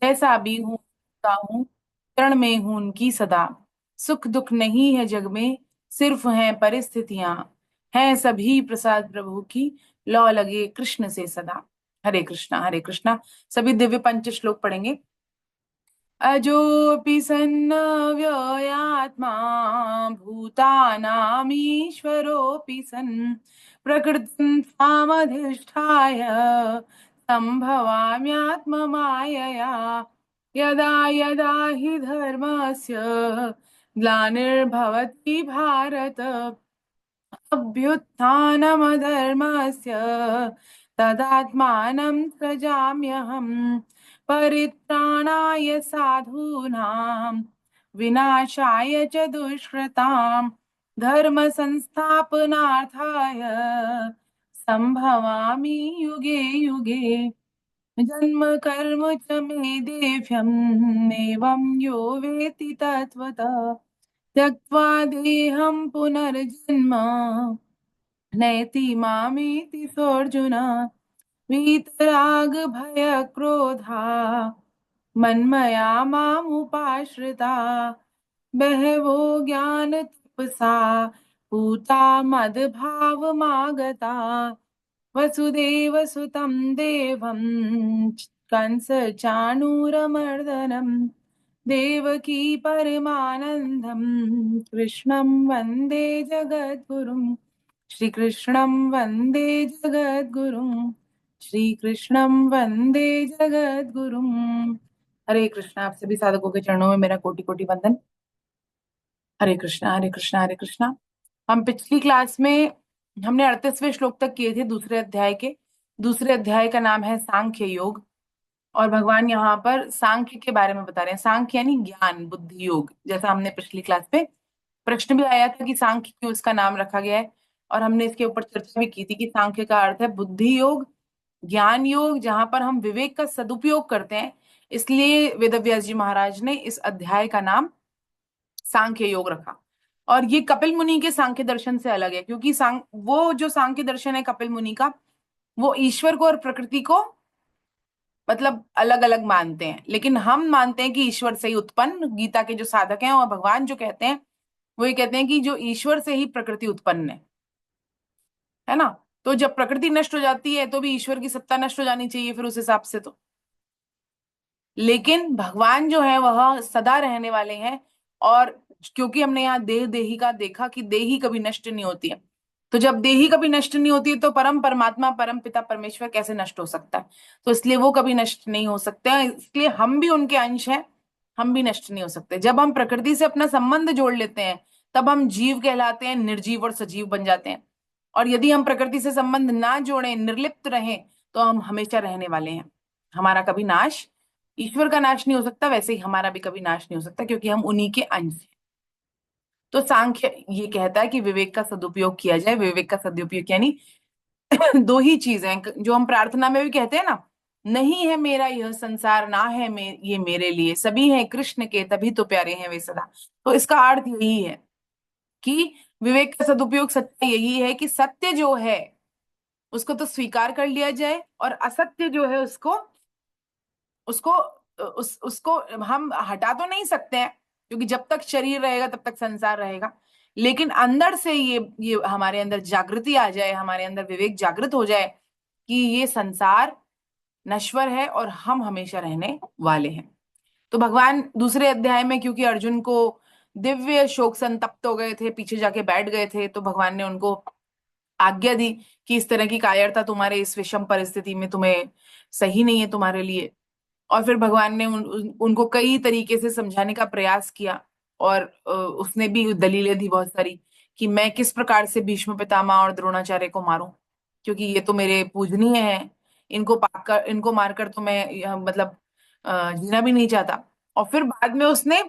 जैसा भी हूँ का हूँ, चरण में हूँ उनकी सदा। सुख दुख नहीं है जग में, सिर्फ हैं परिस्थितियां। हैं सभी प्रसाद प्रभु की, लौ लगे कृष्ण से सदा। हरे कृष्णा हरे कृष्णा। सभी दिव्य पंच श्लोक पढ़ेंगे। अजोऽपि सन्न व्ययात्मा, भूतानामीश्वरोऽपि सन्, प्रकृतिं त्वामधिष्ठाय सम्भवाम्यात्ममायया। यदा यदा हि धर्मस्य ग्लानिर्भवति भारत, अभ्युत्थानमधर्मस्य तदात्मानं सृजाम्यहम्। परित्राणाय साधूनां, विनाशाय च दुष्कृतां, धर्म संस्थापनार्थाय संभवामि युगे युगे। जन्म कर्म च मे देव्यम्, एवं यो वेत्ति तत्त्वतः, त्यक्त्वा देहं पुनर्जन्म नयति मामेति सोऽर्जुन। वीतराग भय क्रोधा मन्मया मामुपाश्रिता, बहवो ज्ञान तपसा पूता मद्भावमागता। वसुदेव सुतं देवं कंस चाणूरमर्दनम्, देवकी परमानन्दं कृष्णं वन्दे जगद्गुरुम्। श्री कृष्णं वन्दे जगद्गुरुम्। श्री कृष्णं वन्दे जगद्गुरुम्। हरे कृष्णा। आप सभी साधकों के चरणों में मेरा कोटि कोटि वंदन। हरे कृष्णा हरे कृष्णा हरे कृष्णा। हम पिछली क्लास में हमने 38वें श्लोक तक किए थे दूसरे अध्याय के। दूसरे अध्याय का नाम है सांख्य योग, और भगवान यहाँ पर सांख्य के बारे में बता रहे हैं। सांख्य यानी ज्ञान बुद्धि योग। जैसा हमने पिछली क्लास पे प्रश्न भी आया था कि सांख्य क्यों इसका नाम रखा गया है, और हमने इसके ऊपर चर्चा भी की थी कि सांख्य का अर्थ है बुद्धि योग, ज्ञान योग, जहां पर हम विवेक का सदुपयोग करते हैं। इसलिए वेदव्यास जी महाराज ने इस अध्याय का नाम सांख्य योग रखा। और ये कपिल मुनि के सांख्य दर्शन से अलग है, क्योंकि वो जो सांख्य दर्शन है कपिल मुनि का, वो ईश्वर को और प्रकृति को मतलब अलग अलग मानते हैं। लेकिन हम मानते हैं कि ईश्वर से ही उत्पन्न, गीता के जो साधक हैं और भगवान जो कहते हैं वो ये कहते हैं कि जो ईश्वर से ही प्रकृति उत्पन्न है ना। तो जब प्रकृति नष्ट हो जाती है तो भी ईश्वर की सत्ता नष्ट हो जानी चाहिए फिर उस हिसाब से तो। लेकिन भगवान जो है वह सदा रहने वाले हैं। और क्योंकि हमने यहाँ देह देही का देखा कि देही कभी नष्ट नहीं होती है, तो जब देही कभी नष्ट नहीं होती है तो परम परमात्मा परम पिता परमेश्वर कैसे नष्ट हो सकता है। तो इसलिए वो कभी नष्ट नहीं हो सकते हैं, इसलिए हम भी उनके अंश हैं। हम भी नष्ट नहीं हो सकते। जब हम प्रकृति से अपना संबंध जोड़ लेते हैं तब हम जीव कहलाते हैं, निर्जीव और सजीव बन जाते हैं। और यदि हम प्रकृति से संबंध ना जोड़ें, निर्लिप्त रहें, तो हम हमेशा रहने वाले हैं। हमारा कभी नाश, ईश्वर का नाश नहीं हो सकता, वैसे ही हमारा भी कभी नाश नहीं हो सकता, क्योंकि हम उन्हीं के अंश हैं। तो सांख्य ये कहता है कि विवेक का सदुपयोग किया जाए। विवेक का सदुपयोग यानी दो ही चीजें हैं जो हम प्रार्थना में भी कहते हैं ना, नहीं है मेरा यह संसार, ना है ये मेरे लिए, सभी हैं कृष्ण के तभी तो प्यारे हैं वे सदा। तो इसका अर्थ यही है कि विवेक का सदुपयोग सत्य यही है कि सत्य जो है उसको तो स्वीकार कर लिया जाए, और असत्य जो है उसको उसको हम हटा तो नहीं सकते हैं, क्योंकि जब तक शरीर रहेगा तब तक संसार रहेगा। लेकिन अंदर से ये हमारे अंदर जागृति आ जाए, हमारे अंदर विवेक जागृत हो जाए कि ये संसार नश्वर है और हम हमेशा रहने वाले हैं। तो भगवान दूसरे अध्याय में, क्योंकि अर्जुन को दिव्य शोक संतप्त हो गए थे, पीछे जाके बैठ गए थे, तो भगवान ने उनको आज्ञा दी कि इस तरह की कायरता तुम्हारे इस विषम परिस्थिति में तुम्हें सही नहीं है तुम्हारे लिए। और फिर भगवान ने उनको कई तरीके से समझाने का प्रयास किया, और उसने भी दलीलें दी बहुत सारी कि मैं किस प्रकार से भीष्म पितामह और द्रोणाचार्य को मारूं, क्योंकि ये तो मेरे पूजनीय हैं। इनको पाकर, इनको मारकर तो मैं मतलब जीना भी नहीं चाहता। और फिर बाद में उसने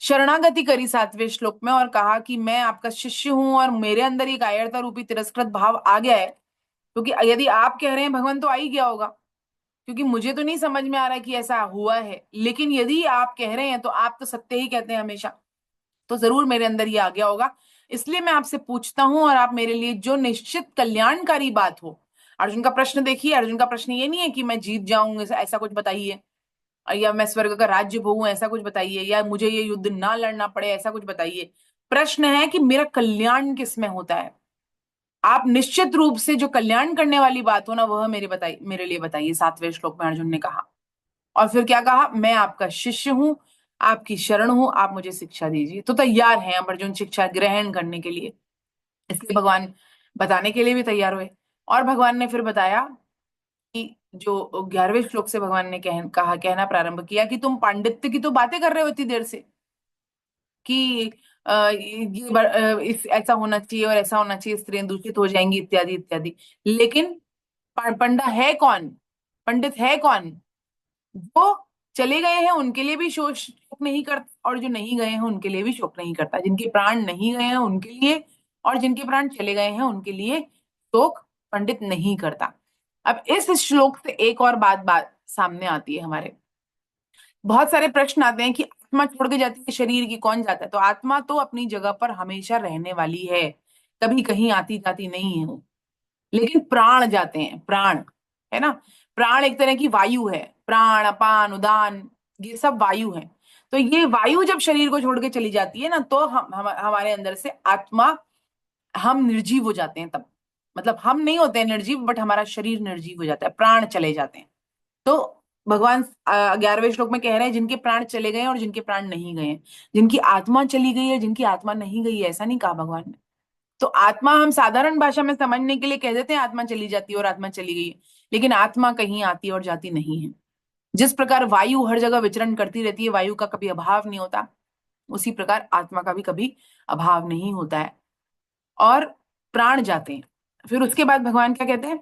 शरणागति करी 7वें श्लोक में, और कहा कि मैं आपका शिष्य हूं और मेरे अंदर ये कायरता रूपी तिरस्कृत भाव आ गया है। क्योंकि यदि आप कह रहे हैं भगवान, तो आ ही गया होगा, क्योंकि मुझे तो नहीं समझ में आ रहा है कि ऐसा हुआ है। लेकिन यदि आप कह रहे हैं तो आप तो सत्य ही कहते हैं हमेशा, तो जरूर मेरे अंदर ये आ गया होगा। इसलिए मैं आपसे पूछता हूं, और आप मेरे लिए जो निश्चित कल्याणकारी बात हो। अर्जुन का प्रश्न देखिए, अर्जुन का प्रश्न ये नहीं है कि मैं जीत जाऊं, ऐसा ऐसा कुछ बताइए। या मैं स्वर्ग का राज्य भोगूं ऐसा कुछ बताइए, या मुझे ये युद्ध ना लड़ना पड़े ऐसा कुछ बताइए। प्रश्न है कि मेरा कल्याण किस में होता है। आप निश्चित रूप से जो कल्याण करने वाली बात हो ना, वह मेरे लिए बताइए, 7वें श्लोक में अर्जुन ने कहा। और फिर क्या कहा, मैं आपका शिष्य हूं, आपकी शरण हूं, आप मुझे शिक्षा दीजिए। तो तैयार हैं अब अर्जुन शिक्षा ग्रहण करने के लिए। इसलिए भगवान बताने के लिए भी तैयार हुए। और भगवान ने फिर बताया कि जो 11वें श्लोक से भगवान ने कहना प्रारंभ किया कि तुम पांडित्य की तो बातें कर रहे हो इतनी देर से, कि इस ऐसा होना चाहिए और ऐसा होना चाहिए, स्त्रियां दूषित हो जाएंगी इत्यादि इत्यादि। लेकिन पंडा है कौन, पंडित है कौन? जो चले गए हैं उनके लिए भी शोक नहीं करता, और जो नहीं गए हैं उनके लिए भी शोक नहीं करता। जिनके प्राण नहीं गए हैं उनके लिए, और जिनके प्राण चले गए हैं उनके लिए शोक पंडित नहीं करता। अब इस श्लोक से एक और बात सामने आती है हमारे। बहुत सारे प्रश्न आते हैं कि आत्मा छोड़ के जाती है, शरीर की कौन जाता है? तो आत्मा तो अपनी जगह पर हमेशा रहने वाली है, कभी कहीं आती जाती नहीं है वो। लेकिन प्राण जाते हैं, प्राण, है ना। प्राण एक तरह की वायु है, प्राण अपान उदान, ये सब वायु है। तो ये वायु जब शरीर को छोड़ के चली जाती है ना, तो हम हमारे अंदर से आत्मा, हम निर्जीव हो जाते हैं तब। मतलब हम नहीं होते हैं निर्जीव, बट हमारा शरीर निर्जीव हो जाता है, प्राण चले जाते हैं। तो भगवान 11वें श्लोक में कह रहे हैं जिनके प्राण चले गए हैं और जिनके प्राण नहीं गए हैं, जिनकी आत्मा चली गई है, जिनकी आत्मा नहीं गई है, ऐसा नहीं कहा भगवान ने। तो आत्मा हम साधारण भाषा में समझने के लिए कह देते हैं आत्मा चली जाती है और आत्मा चली गई है, लेकिन आत्मा कहीं आती और जाती नहीं है। जिस प्रकार वायु हर जगह विचरण करती रहती है, वायु का कभी अभाव नहीं होता, उसी प्रकार आत्मा का भी कभी अभाव नहीं होता है। और प्राण जाते हैं। फिर उसके बाद भगवान क्या कहते हैं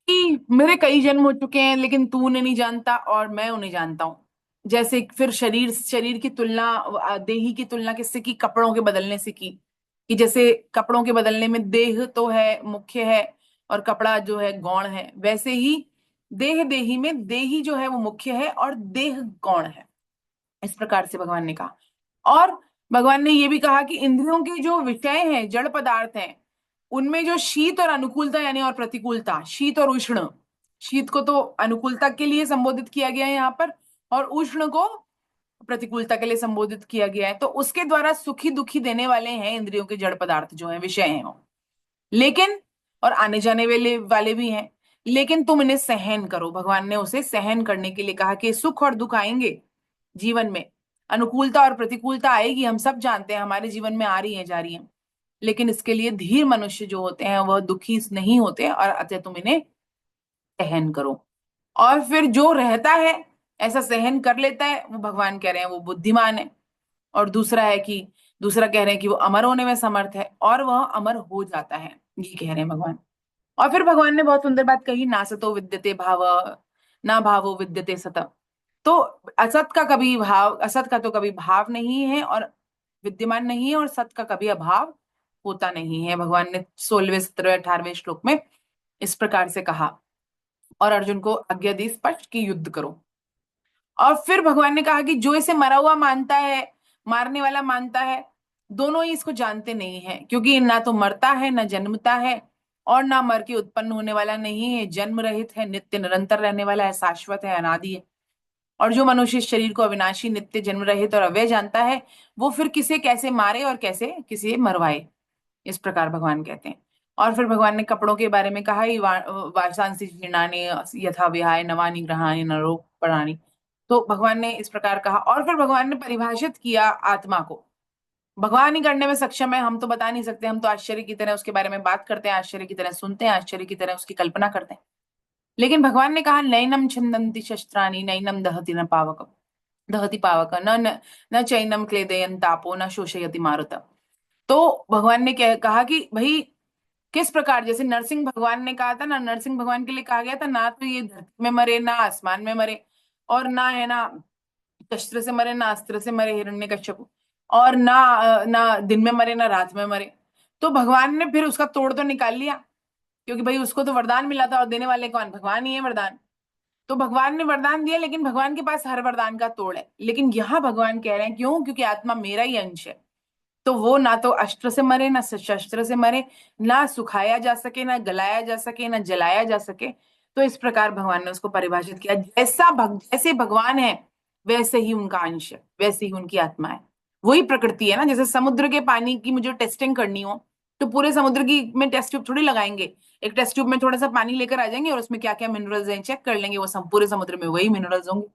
कि मेरे कई जन्म हो चुके हैं लेकिन तू उन्हें नहीं जानता और मैं उन्हें जानता हूं। जैसे फिर शरीर शरीर की तुलना, देही की तुलना किससे की? कपड़ों के बदलने से की। कि जैसे कपड़ों के बदलने में देह तो है, मुख्य है, और कपड़ा जो है गौण है, वैसे ही देह देही में देही जो है वो मुख्य है और देह गौण है। इस प्रकार से भगवान ने कहा। और भगवान ने ये भी कहा कि इंद्रियों के जो विषय हैं, जड़ पदार्थ हैं, उनमें जो शीत और अनुकूलता यानी और प्रतिकूलता, शीत और उष्ण, शीत को तो अनुकूलता के लिए संबोधित किया गया है यहाँ पर, और उष्ण को प्रतिकूलता के लिए संबोधित किया गया है। तो उसके द्वारा सुखी दुखी देने वाले हैं इंद्रियों के जड़ पदार्थ जो है, विषय हैं वो। लेकिन और आने जाने वाले वाले भी हैं, लेकिन तुम इन्हें सहन करो। भगवान ने उसे सहन करने के लिए कहा कि सुख और दुख आएंगे जीवन में, अनुकूलता और प्रतिकूलता आएगी, हम सब जानते हैं, हमारे जीवन में आ रही है जा रही है। लेकिन इसके लिए धीर मनुष्य जो होते हैं वह दुखी नहीं होते, और अतः तुम इन्हें सहन करो। और फिर जो रहता है, ऐसा सहन कर लेता है, वो भगवान कह रहे हैं वो बुद्धिमान है। और दूसरा कह रहे हैं कि वो अमर होने में समर्थ है, और वह अमर हो जाता है, ये कह रहे हैं भगवान। और फिर भगवान ने बहुत सुंदर बात कही, ना सतो विद्यते भाव, ना भावो विद्यते सत। तो असत का तो कभी भाव नहीं है और विद्यमान नहीं है, और सत का कभी अभाव होता नहीं है। भगवान ने 16वें 17वें 18वें श्लोक में इस प्रकार से कहा, और अर्जुन को आज्ञा दी स्पष्ट कि युद्ध करो। और फिर भगवान ने कहा कि जो इसे मरा हुआ मानता है, मारने वाला मानता है, दोनों ही इसको जानते नहीं है, क्योंकि ना तो मरता है, ना जन्मता है, और ना मर के उत्पन्न होने वाला नहीं है, जन्म रहित है, नित्य निरंतर रहने वाला है, शाश्वत है, अनादि है। और जो मनुष्य इस शरीर को अविनाशी, नित्य, जन्म रहित और अव्यय जानता है, वो फिर किसे कैसे मारे और कैसे किसे मरवाए, इस प्रकार भगवान कहते हैं। और फिर भगवान ने कपड़ों के बारे में कहा, वासांसि जीर्णानि यथा विहाय नवानि गृहाणि नरोपराणि। तो भगवान ने इस प्रकार कहा। और फिर भगवान ने परिभाषित किया आत्मा को। भगवान ही करने में सक्षम है, हम तो बता नहीं सकते, हम तो आश्चर्य की तरह उसके बारे में बात करते हैं, आश्चर्य की तरह सुनते हैं, आश्चर्य की तरह उसकी कल्पना करते हैं। लेकिन भगवान ने कहा, नैनम छिन्दन्ति शस्त्राणि नैनम दहति न पावक, दहति पावक न न न चैनम क्लेदयन् तापो न शोषयति मारुत। तो भगवान ने कहा कि भाई किस प्रकार, जैसे नरसिंह भगवान ने कहा था ना, नरसिंह भगवान के लिए कहा गया था, ना तो ये धरती में मरे, ना आसमान में मरे, और ना है ना शस्त्र से मरे, ना अस्त्र से मरे हिरण्यकश्यप, और ना दिन में मरे ना रात में मरे। तो भगवान ने फिर उसका तोड़ तो निकाल लिया, क्योंकि भाई उसको तो वरदान मिला था, और देने वाले कौन? भगवान ही है वरदान। तो भगवान ने वरदान दिया, लेकिन भगवान के पास हर वरदान का तोड़ है। लेकिन यहाँ भगवान कह रहे हैं क्यों? क्योंकि आत्मा मेरा ही अंश है। तो वो ना तो अस्त्र से मरे, ना शस्त्र से मरे, ना सुखाया जा सके, ना गलाया जा सके, ना जलाया जा सके, तो इस प्रकार भगवान ने उसको परिभाषित किया, जैसे भगवान है वैसे ही उनका अंश है, वैसे ही उनकी आत्मा है। वही प्रकृति है ना। जैसे समुद्र के पानी की मुझे टेस्टिंग करनी हो तो पूरे समुद्र की में टेस्ट ट्यूब थोड़ी लगाएंगे। एक टेस्ट ट्यूब में थोड़ा सा पानी लेकर आ जाएंगे और उसमें क्या क्या मिनरल्स हैं चेक कर लेंगे, वो सब पूरे समुद्र में वही मिनरल्स होंगे।